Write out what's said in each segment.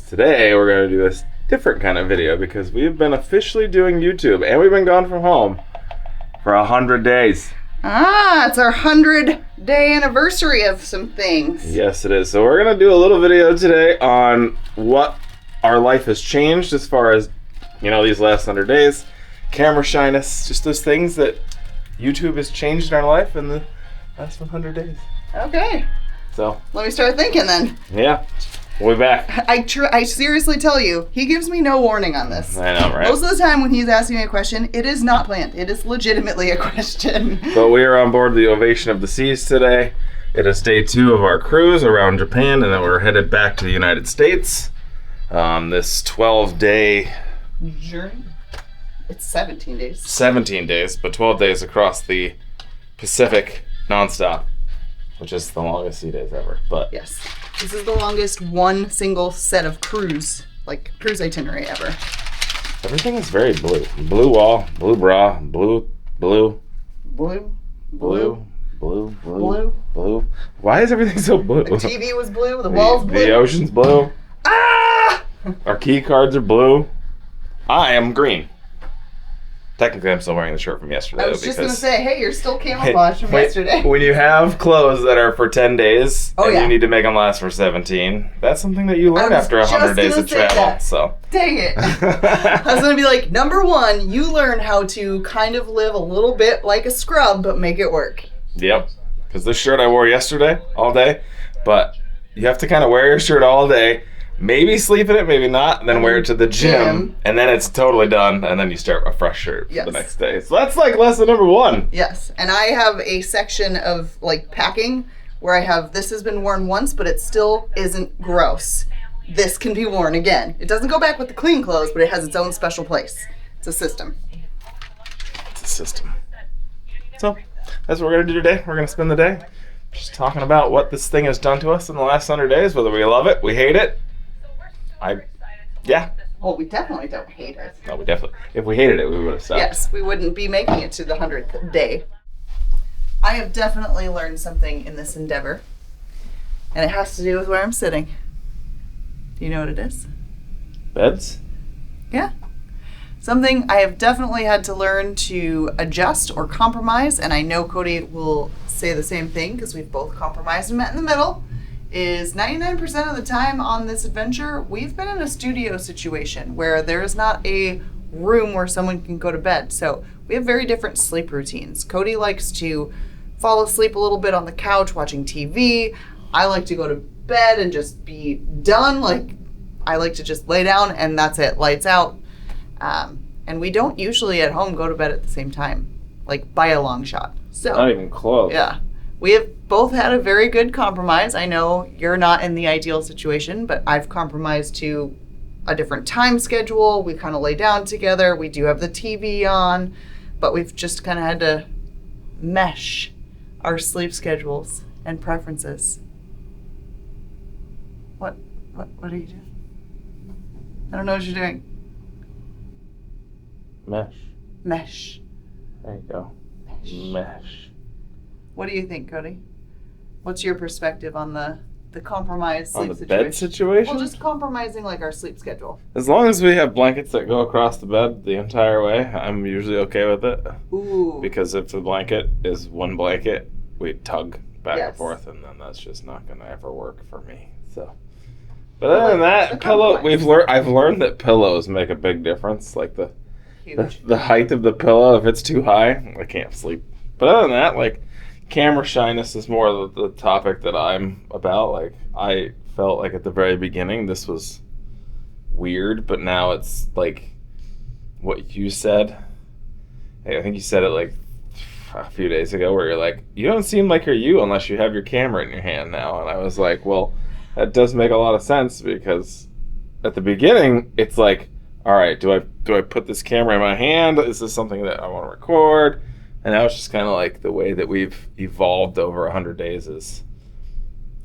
Today we're going to do a different kind of video because we've been officially doing YouTube and we've been gone from home for 100 days. It's our 100-day anniversary of some things. Yes, it is. So we're going to do a little video today on what our life has changed as far as, these last 100 days. Camera shyness, just those things that YouTube has changed in our life in the last 100 days. Okay. So let me start thinking then. Yeah. We'll be back. I seriously tell you, he gives me no warning on this. I know, right? Most of the time when he's asking me a question, it is not planned. It is legitimately a question. But we are on board the Ovation of the Seas today. It is day 2 of our cruise around Japan, and then we're headed back to the United States on this 12-day journey. It's 17 days. 17 days, but 12 days across the Pacific nonstop, which is the longest sea days ever. But yes. This is the longest one single set of cruise itinerary ever. Everything is very blue. Blue wall, blue bra, blue. Blue. Why is everything so blue? The TV was blue, the walls blue. The ocean's blue. Our key cards are blue. I am green. Technically, I'm still wearing the shirt from yesterday. I was just going to say, hey, you're still camouflaged from yesterday. When you have clothes that are for 10 days you need to make them last for 17, that's something that you learn after 100 days of travel. That. So dang it. I was going to be like, number 1, you learn how to kind of live a little bit like a scrub, but make it work. Yep. Because this shirt I wore yesterday, all day, but you have to kind of wear your shirt all day. Maybe sleep in it, maybe not, and then wear it to the gym, and then it's totally done, and then you start a fresh shirt for the next day. So that's like lesson number 1. Yes, and I have a section of packing where I have this has been worn once, but it still isn't gross. This can be worn again. It doesn't go back with the clean clothes, but it has its own special place. It's a system. It's a system. So that's what we're going to do today. We're going to spend the day just talking about what this thing has done to us in the last 100 days, whether we love it, we hate it. Well, we definitely don't hate it. No, we definitely. If we hated it, we would have stopped. Yes, we wouldn't be making it to the 100th day. I have definitely learned something in this endeavor, and it has to do with where I'm sitting. Do you know what it is? Beds? Yeah. Something I have definitely had to learn to adjust or compromise, and I know Cody will say the same thing because we've both compromised and met in the middle. Is 99% of the time on this adventure, we've been in a studio situation where there is not a room where someone can go to bed. So we have very different sleep routines. Cody likes to fall asleep a little bit on the couch watching TV. I like to go to bed and just be done. I like to just lay down and that's it, lights out. And we don't usually at home go to bed at the same time, by a long shot. So not even close. Yeah. We have both had a very good compromise. I know you're not in the ideal situation, but I've compromised to a different time schedule. We kind of lay down together. We do have the TV on, but we've just kind of had to mesh our sleep schedules and preferences. What are you doing? I don't know what you're doing. Mesh. There you go. Mesh. What do you think, Cody? What's your perspective on the compromised sleep situation? On the bed situation? Well, just compromising our sleep schedule. As long as we have blankets that go across the bed the entire way, I'm usually okay with it. Ooh. Because if the blanket is one blanket, we tug back and forth, and then that's just not going to ever work for me. So, but other than that, I've learned that pillows make a big difference. The height of the pillow, if it's too high, I can't sleep. But other than that, camera shyness is more the topic that I'm about. I felt like at the very beginning this was weird, but now it's what you said. Hey, I think you said it a few days ago where you're you don't seem like you're you unless you have your camera in your hand now. And I was like, well, that does make a lot of sense because at the beginning it's all right, do I put this camera in my hand? Is this something that I want to record? And now it's just kind of the way that we've evolved over 100 days is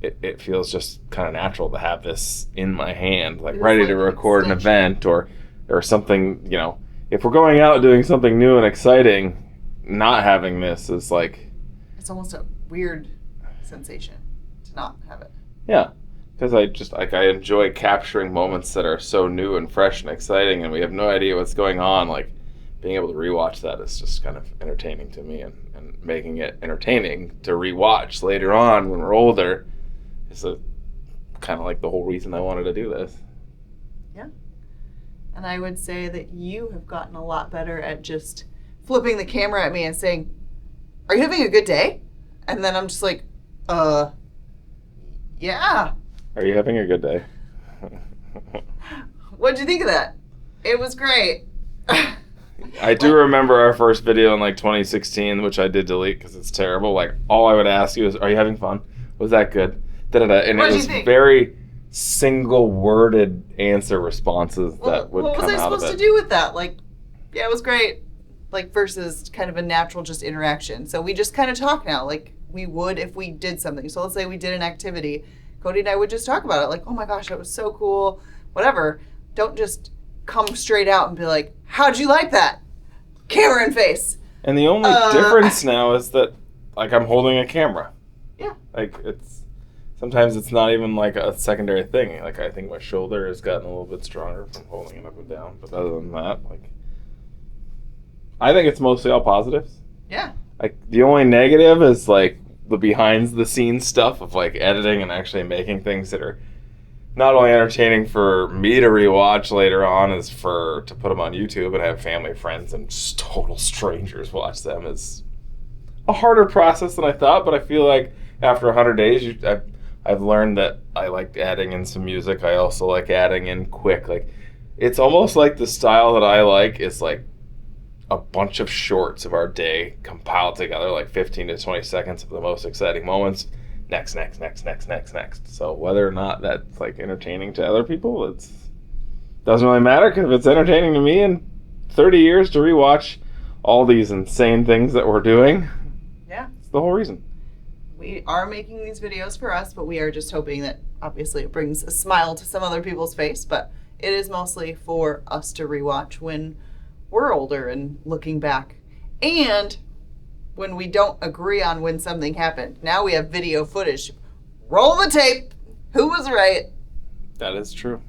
it feels just kind of natural to have this in my hand, ready to record an event or something, if we're going out doing something new and exciting, not having this is it's almost a weird sensation to not have it. Yeah. Because I enjoy capturing moments that are so new and fresh and exciting, and we have no idea what's going on. Like, being able to rewatch that is just kind of entertaining to me, and making it entertaining to rewatch later on when we're older is kind of like the whole reason I wanted to do this. Yeah. And I would say that you have gotten a lot better at just flipping the camera at me and saying, "Are you having a good day?" And then I'm just like, yeah. Are you having a good day? What'd you think of that? It was great. I do remember our first video in like 2016, which I did delete because it's terrible. Like, all I would ask you is, "Are you having fun? Was that good?" Da-da-da. And What'd it you was think? very single-worded answer responses that would what come was I out of supposed it. to do with that? Like, yeah, it was great. Like, versus kind of a natural just interaction. So we just kind of talk now, like we would if we did something. So let's say we did an activity. Cody and I would just talk about it. Like, "Oh my gosh, that was so cool." Whatever. Don't just come straight out and be like, "How'd you like that?" Camera in face. And the only difference now is that, like, I'm holding a camera. Yeah. Like, sometimes it's not even like a secondary thing. Like, I think my shoulder has gotten a little bit stronger from holding it up and down. But other than that, like, I think it's mostly all positives. Yeah. Like, the only negative is like the behind the scenes stuff of like editing and actually making things that are not only entertaining for me to rewatch later on, is to put them on YouTube and have family, friends, and just total strangers watch them. Is a harder process than I thought, but I feel like after 100 days, I've learned that I like adding in some music. I also like adding in quick. Like, it's almost like the style that I like is like a bunch of shorts of our day compiled together, like 15 to 20 seconds of the most exciting moments. Next. So whether or not that's like entertaining to other people, doesn't really matter, because if it's entertaining to me in 30 years to rewatch all these insane things that we're doing, Yeah. it's the whole reason. We are making these videos for us, but we are just hoping that obviously it brings a smile to some other people's face. But it is mostly for us to rewatch when we're older and looking back. And when we don't agree on when something happened, now we have video footage. Roll the tape. Who was right? That is true.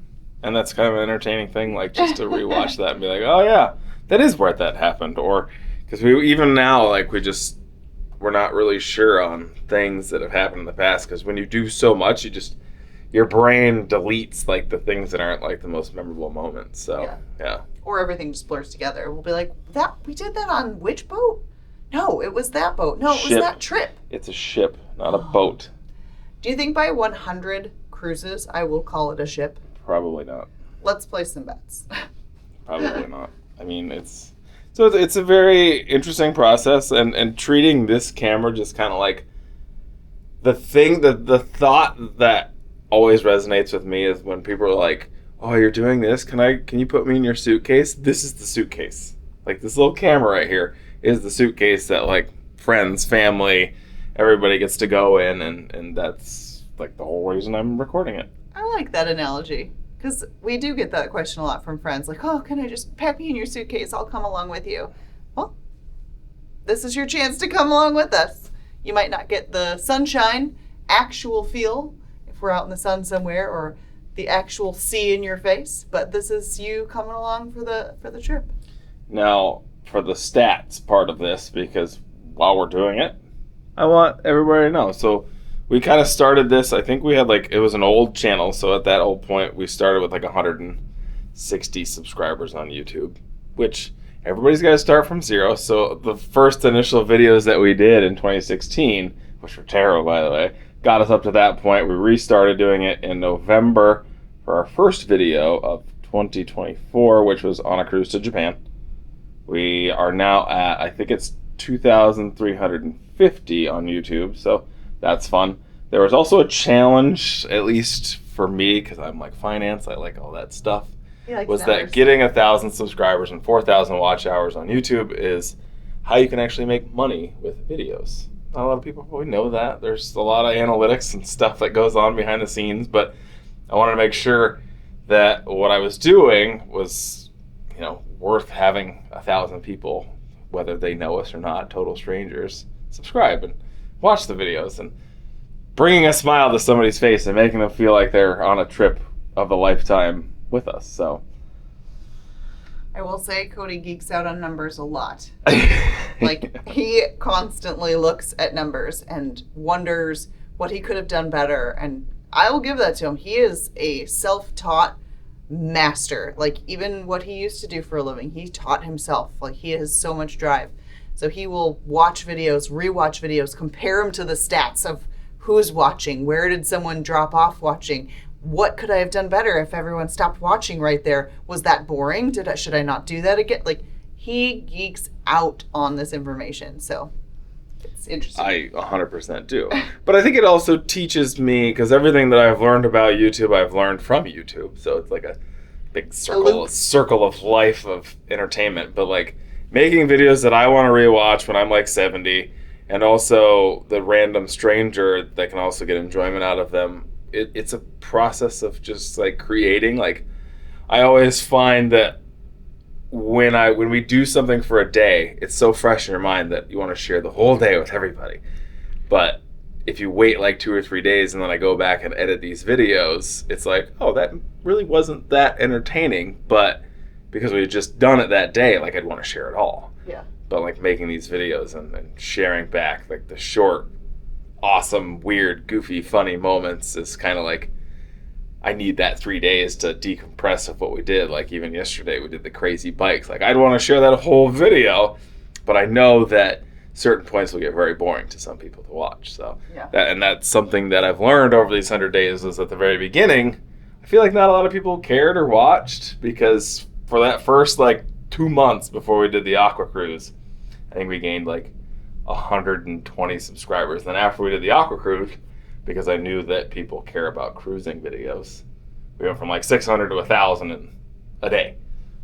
And that's kind of an entertaining thing, like just to rewatch that and be like, "Oh yeah, that is where that happened." Or, because even now, like, we're not really sure on things that have happened in the past, because when you do so much, your brain deletes like the things that aren't like the most memorable moments. So yeah. Or everything just blurs together. We'll be like, we did that on which boat? No, it was that boat. No, it was that trip. It's a ship, not a boat. Do you think by 100 cruises I will call it a ship? Probably not. Let's place some bets. Probably not. I mean, it's a very interesting process, and treating this camera just kind of like the thought that always resonates with me is when people are like, "Oh, you're doing this? Can you put me in your suitcase?" This is the suitcase. Like, this little camera right here is the suitcase that, like, friends, family, everybody gets to go in, and that's like the whole reason I'm recording it. I like that analogy, because we do get that question a lot from friends, like, "Oh, can I just pack me in your suitcase? I'll come along with you." Well, this is your chance to come along with us. You might not get the sunshine actual feel if we're out in the sun somewhere, or the actual sea in your face, but this is you coming along for the trip. Now, for the stats part of this, because while we're doing it, I want everybody to know. So we kind of started this, I think we had it was an old channel, so at that old point we started with like 160 subscribers on YouTube, which everybody's got to start from zero. So the first initial videos that we did in 2016, which were terrible by the way, got us up to that point. We restarted doing it in November for our first video of 2024, which was on a cruise to Japan. We are now at, I think it's 2,350 on YouTube, so that's fun. There was also a challenge, at least for me, because I'm like finance, I like all that stuff, was that getting 1,000 subscribers and 4,000 watch hours on YouTube is how you can actually make money with videos. Not a lot of people probably know that. There's a lot of analytics and stuff that goes on behind the scenes, but I wanted to make sure that what I was doing was, worth having 1,000 people, whether they know us or not, total strangers, subscribe and watch the videos. And bringing a smile to somebody's face and making them feel like they're on a trip of a lifetime with us. So I will say Cody geeks out on numbers a lot. Like, he constantly looks at numbers and wonders what he could have done better. And I will give that to him. He is a self-taught master. Like, even what he used to do for a living, he taught himself. Like, he has so much drive. So he will watch videos, rewatch videos, compare them to the stats of who's watching, where did someone drop off watching, what could I have done better if everyone stopped watching right there? Was that boring? Should I not do that again? Like, he geeks out on this information, so it's interesting. I 100% do. But I think it also teaches me, because everything that I've learned about YouTube, I've learned from YouTube. So it's like a big circle of life of entertainment. But like making videos that I want to rewatch when I'm like 70, and also the random stranger that can also get enjoyment out of them. It's a process of just like creating. Like, I always find that when we do something for a day, it's so fresh in your mind that you want to share the whole day with everybody. But if you wait like 2 or 3 days and then I go back and edit these videos, it's like, oh, that really wasn't that entertaining. But because we had just done it that day, like, I'd want to share it all. Yeah. But like making these videos and sharing back like the short, awesome, weird, goofy, funny moments is kind of like, I need that 3 days to decompress of what we did. Like, even yesterday we did the crazy bikes. Like, I'd want to share that whole video, but I know that certain points will get very boring to some people to watch. So yeah. That's something that I've learned over these 100 days is at the very beginning, I feel like not a lot of people cared or watched, because for that first like 2 months before we did the Aqua Cruise, I think we gained like 120 subscribers. Then after we did the Aqua Cruise, because I knew that people care about cruising videos, we went from like 600 to 1,000 in a day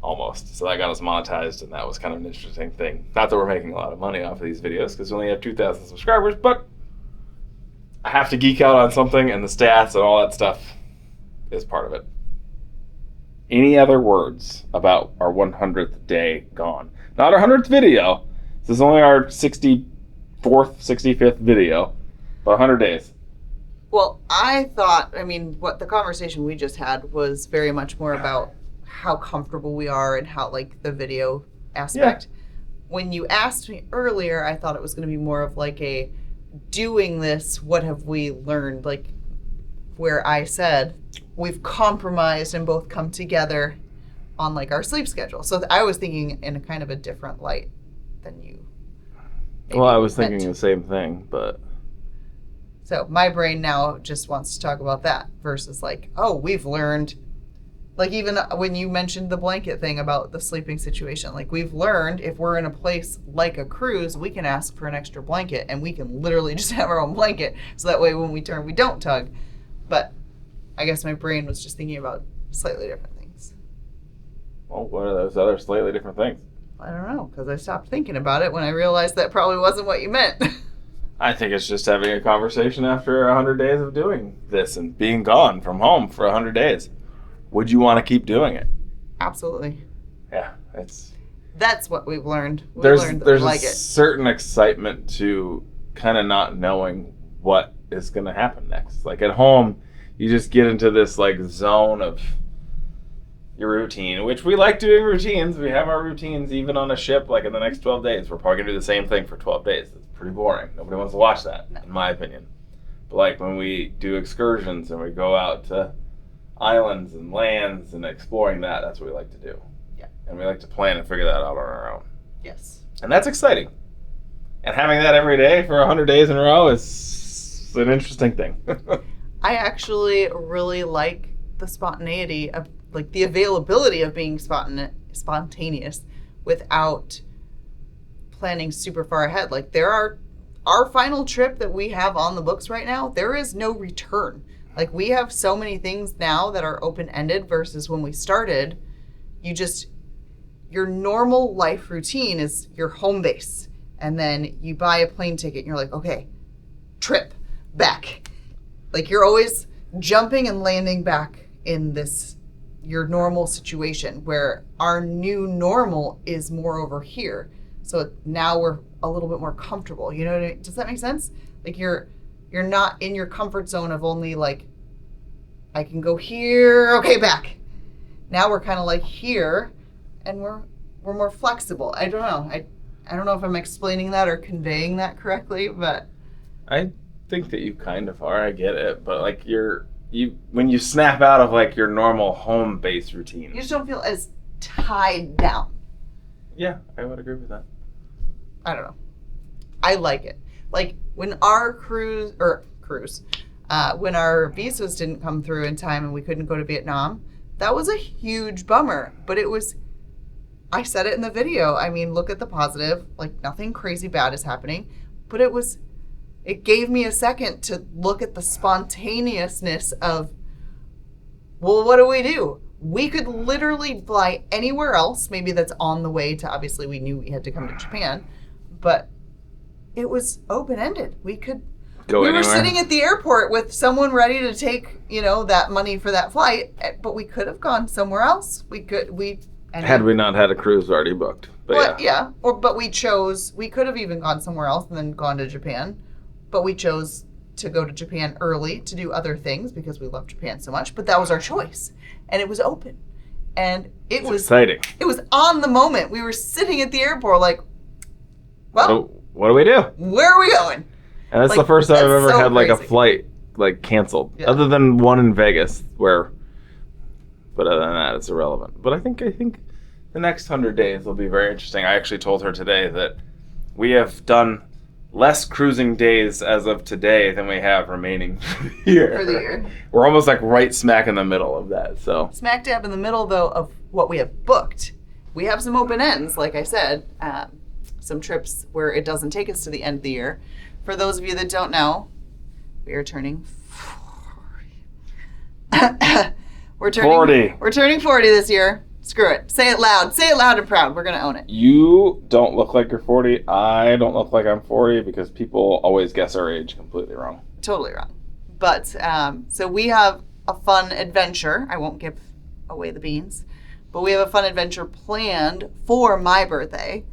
almost. So that got us monetized, and that was kind of an interesting thing. Not that we're making a lot of money off of these videos because we only have 2,000 subscribers, but I have to geek out on something, and the stats and all that stuff is part of it. Any other words about our 100th day gone? Not our 100th video. This is only our 64th, 65th video, but 100 days. Well, what the conversation we just had was very much more about how comfortable we are and how, like, the video aspect. Yeah. When you asked me earlier, I thought it was going to be more of like a doing this, what have we learned? Like, where I said we've compromised and both come together on like our sleep schedule. So I was thinking in a kind of a different light than you. Well, I was thinking the same thing, but... So my brain now just wants to talk about that versus like, oh, we've learned, like, even when you mentioned the blanket thing about the sleeping situation, like, we've learned if we're in a place like a cruise, we can ask for an extra blanket and we can literally just have our own blanket. So that way when we turn, we don't tug. But I guess my brain was just thinking about slightly different things. Well, what are those other slightly different things? I don't know, because I stopped thinking about it when I realized that probably wasn't what you meant. I think it's just having a conversation after 100 days of doing this and being gone from home for 100 days. Would you want to keep doing it? Absolutely. Yeah, that's what we've learned. There's a certain excitement to kind of not knowing what is going to happen next. Like, at home, you just get into this like zone of your routine, which we like doing routines. We have our routines even on a ship. Like, in the next 12 days, we're probably gonna do the same thing for 12 days. It's pretty boring. Nobody wants to watch that, in my opinion. But like when we do excursions and we go out to islands and lands and exploring that's what we like to do. Yeah. And we like to plan and figure that out on our own. Yes. And that's exciting. And having that every day for 100 days in a row is an interesting thing. I actually really like the spontaneity of, like, the availability of being spontaneous without planning super far ahead. Like, our final trip that we have on the books right now, there is no return. Like, we have so many things now that are open-ended versus when we started, your normal life routine is your home base. And then you buy a plane ticket and you're like, okay, trip back. Like, you're always jumping and landing back in your normal situation, where our new normal is more over here. So now we're a little bit more comfortable. You know what I mean? Does that make sense? Like, You're not in your comfort zone of only like, I can go here, okay, back. Now we're kind of like here, and we're more flexible. I don't know. I don't know if I'm explaining that or conveying that correctly, but I think that you kind of are. I get it, but like when you snap out of like your normal home base routine, you just don't feel as tied down. Yeah, I would agree with that. I don't know. I like it. Like when our when our visas didn't come through in time and we couldn't go to Vietnam, that was a huge bummer. But I said it in the video. I mean, look at the positive. Like nothing crazy bad is happening. But it gave me a second to look at the spontaneousness of, well, what do? We could literally fly anywhere else. Maybe that's on the way to, obviously we knew we had to come to Japan, but it was open-ended. We could go anywhere. We were sitting at the airport with someone ready to take, that money for that flight, but we could have gone somewhere else. Had we not had a cruise already booked. But yeah. But we could have even gone somewhere else and then gone to Japan, but we chose to go to Japan early to do other things because we love Japan so much, but that was our choice. And it was open. And it was exciting. It was on the moment. We were sitting at the airport like, well, what do we do? Where are we going? And that's the first time I've ever had like a flight like canceled. Yeah. Other than one in Vegas but other than that it's irrelevant. But I think the next 100 days will be very interesting. I actually told her today that we have done less cruising days as of today than we have remaining for the year. We're almost like right smack in the middle of that. So smack dab in the middle, though, of what we have booked. We have some open ends, like I said, some trips where it doesn't take us to the end of the year. For those of you that don't know, we are turning 40. We're turning 40 this year. Screw it. Say it loud. Say it loud and proud. We're going to own it. You don't look like you're 40. I don't look like I'm 40 because people always guess our age completely wrong. Totally wrong. But so we have a fun adventure. I won't give away the beans. But we have a fun adventure planned for my birthday.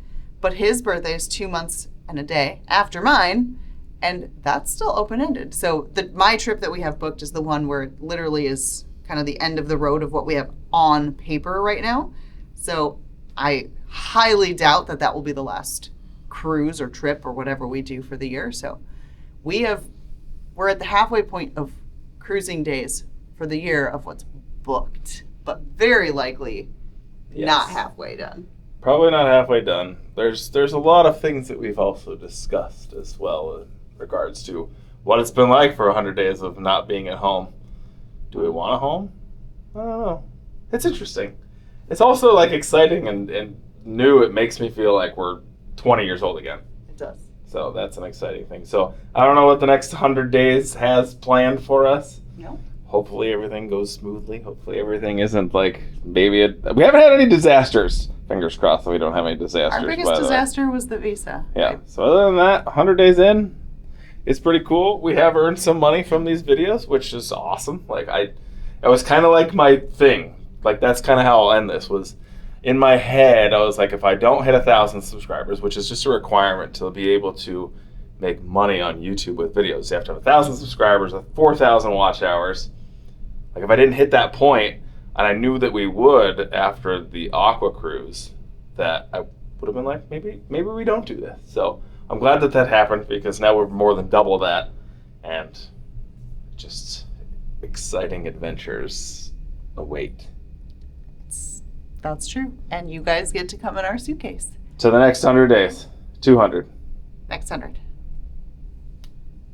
But his birthday is 2 months and a day after mine. And that's still open-ended. So my trip that we have booked is the one where it literally is kind of the end of the road of what we have on paper right now. So I highly doubt that will be the last cruise or trip or whatever we do for the year. So we're at the halfway point of cruising days for the year of what's booked, but very likely not halfway done. Probably not halfway done. There's a lot of things that we've also discussed as well in regards to what it's been like for 100 days of not being at home. Do we want a home? I don't know. It's interesting. It's also like exciting and new. It makes me feel like we're 20 years old again. It does. So that's an exciting thing. So I don't know what the next 100 days has planned for us. No. Hopefully everything goes smoothly. Hopefully everything isn't like we haven't had any disasters. Fingers crossed that we don't have any disasters. Our biggest disaster was the visa. Yeah. Right? So other than that, 100 days in, it's pretty cool. We have earned some money from these videos, which is awesome. Like it was kind of like my thing. Like that's kind of how I'll end this. Was in my head, I was like, if I don't hit 1,000 subscribers, which is just a requirement to be able to make money on YouTube with videos, you have to have 1,000 subscribers with 4,000 watch hours. Like if I didn't hit that point, and I knew that we would after the Aqua cruise, that I would have been like, maybe we don't do this. So I'm glad that happened because now we're more than double that, and just exciting adventures await. That's true. And you guys get to come in our suitcase. So the next 100 days. 200. Next 100.